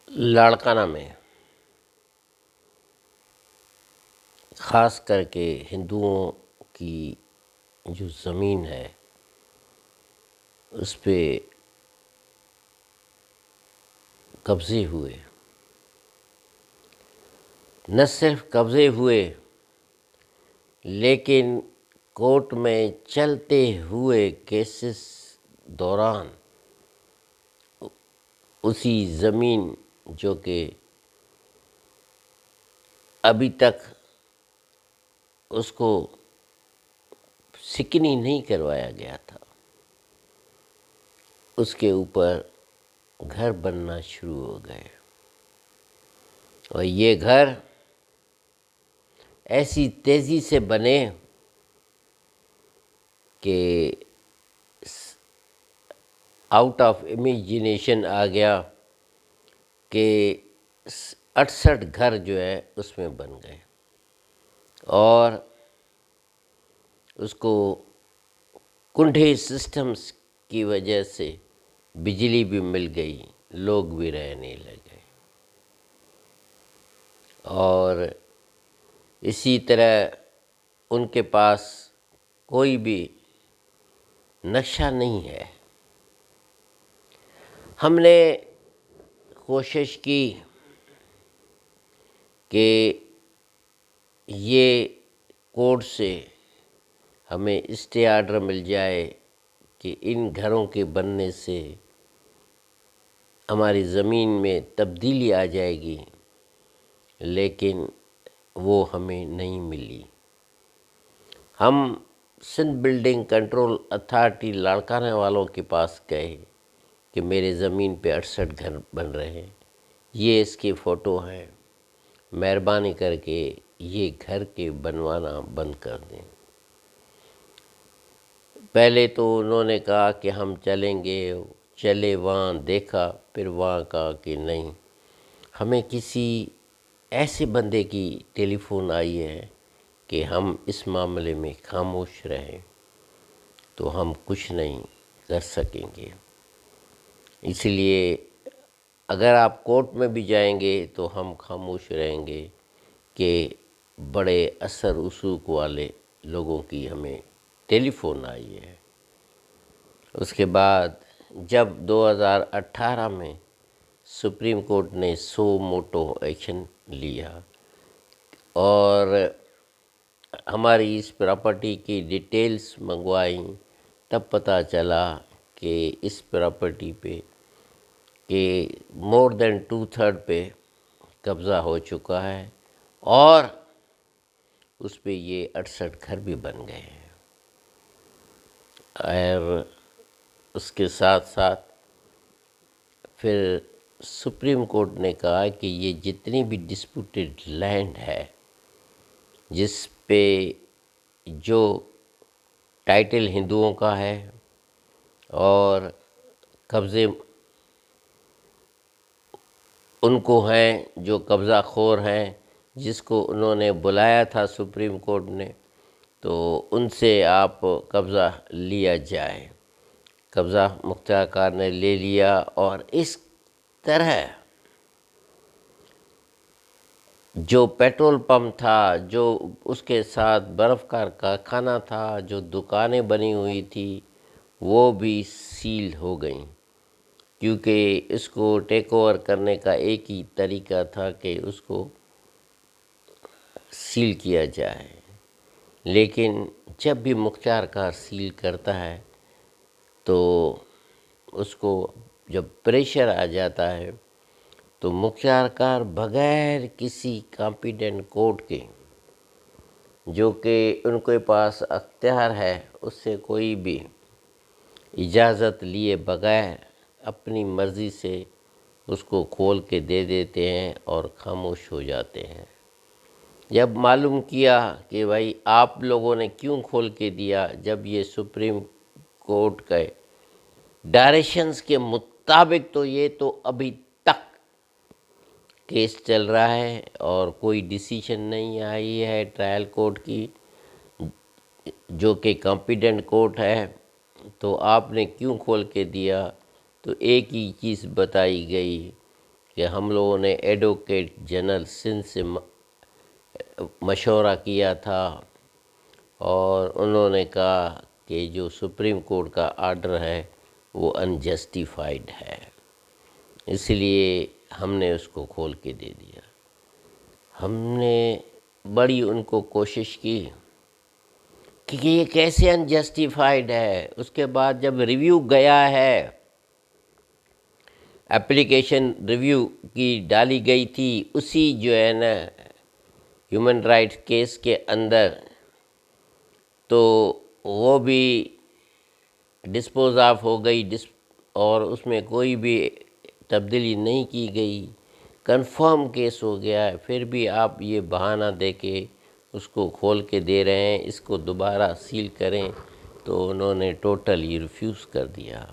لاڑکانہ میں خاص کر کے ہندوؤں کی جو زمین ہے اس پہ قبضے ہوئے، نہ صرف قبضے ہوئے لیکن کورٹ میں چلتے ہوئے کیسز دوران اسی زمین جو کہ ابھی تک اس کو سکنی نہیں کروایا گیا تھا، اس کے اوپر گھر بننا شروع ہو گئے، اور یہ گھر ایسی تیزی سے بنے کہ آؤٹ آف امیجینیشن آ گیا کہ 68 گھر جو ہے اس میں بن گئے، اور اس کو کنڈے سسٹمز کی وجہ سے بجلی بھی مل گئی، لوگ بھی رہنے لگے، اور اسی طرح ان کے پاس کوئی بھی نقشہ نہیں ہے۔ ہم نے کوشش کی کہ یہ کورٹ سے ہمیں اسٹے آرڈر مل جائے کہ ان گھروں کے بننے سے ہماری زمین میں تبدیلی آ جائے گی، لیکن وہ ہمیں نہیں ملی۔ ہم Sindh building control authority Larkana والوں کے پاس گئے کہ میرے زمین پہ 68 گھر بن رہے ہیں، یہ اس کی فوٹو ہے، مہربانی کر کے یہ گھر کے بنوانا بند کر دیں۔ پہلے تو انہوں نے کہا کہ ہم چلیں گے، چلے وہاں دیکھا، پھر وہاں کہا کہ نہیں، ہمیں کسی ایسے بندے کی ٹیلی فون آئی ہے کہ ہم اس معاملے میں خاموش رہیں تو ہم کچھ نہیں کر سکیں گے، اس لیے اگر آپ کورٹ میں بھی جائیں گے تو ہم خاموش رہیں گے کہ بڑے اثر رسوخ والے لوگوں کی ہمیں ٹیلی فون آئی ہے۔ اس کے بعد جب 2018 میں سپریم کورٹ نے سو موٹو ایکشن لیا اور ہماری اس پراپرٹی کی ڈیٹیلز منگوائیں، تب پتہ چلا کہ اس پراپرٹی پہ کہ مور دین 2/3 پہ قبضہ ہو چکا ہے، اور اس پہ یہ 68 گھر بھی بن گئے ہیں۔ اور اس کے ساتھ ساتھ پھر سپریم کورٹ نے کہا کہ یہ جتنی بھی ڈسپیوٹڈ لینڈ ہے جس پہ جو ٹائٹل ہندوؤں کا ہے اور قبضے ان کو ہیں جو قبضہ خور ہیں، جس کو انہوں نے بلایا تھا سپریم کورٹ نے، تو ان سے آپ قبضہ لیا جائے۔ قبضہ مختار کار نے لے لیا، اور اس طرح جو پیٹرول پمپ تھا، جو اس کے ساتھ برف کا کارخانہ تھا، جو دکانیں بنی ہوئی تھی، وہ بھی سیل ہو گئیں، کیونکہ اس کو ٹیک اوور کرنے کا ایک ہی طریقہ تھا کہ اس کو سیل کیا جائے۔ لیکن جب بھی مختار کار سیل کرتا ہے تو اس کو جب پریشر آ جاتا ہے تو مختار کار بغیر کسی کمپیٹنٹ کورٹ کے، جو کہ ان کے پاس اختیار ہے، اس سے کوئی بھی اجازت لیے بغیر اپنی مرضی سے اس کو کھول کے دے دیتے ہیں اور خاموش ہو جاتے ہیں۔ جب معلوم کیا کہ بھائی آپ لوگوں نے کیوں کھول کے دیا، جب یہ سپریم کورٹ کے ڈائریکشنز کے مطابق، تو یہ تو ابھی تک کیس چل رہا ہے اور کوئی ڈیسیشن نہیں آئی ہے ٹرائل کورٹ کی، جو کہ کمپیٹنٹ کورٹ ہے، تو آپ نے کیوں کھول کے دیا؟ تو ایک ہی چیز بتائی گئی کہ ہم لوگوں نے ایڈوکیٹ جنرل سندھ سے مشورہ کیا تھا اور انہوں نے کہا کہ جو سپریم کورٹ کا آرڈر ہے وہ انجسٹیفائیڈ ہے، اس لیے ہم نے اس کو کھول کے دے دیا۔ ہم نے بڑی ان کو کوشش کی کہ یہ کیسے انجسٹیفائیڈ ہے۔ اس کے بعد جب ریویو گیا ہے، اپلیکیشن ریویو کی ڈالی گئی تھی، اسی جو ہے نا ہیومن رائٹس کیس کے اندر، تو وہ بھی ڈسپوز آف ہو گئی اور اس میں کوئی بھی تبدیلی نہیں کی گئی، کنفرم کیس ہو گیا ہے۔ پھر بھی آپ یہ بہانہ دے کے اس کو کھول کے دے رہے ہیں، اس کو دوبارہ سیل کریں، تو انہوں نے ٹوٹلی ریفیوز کر دیا۔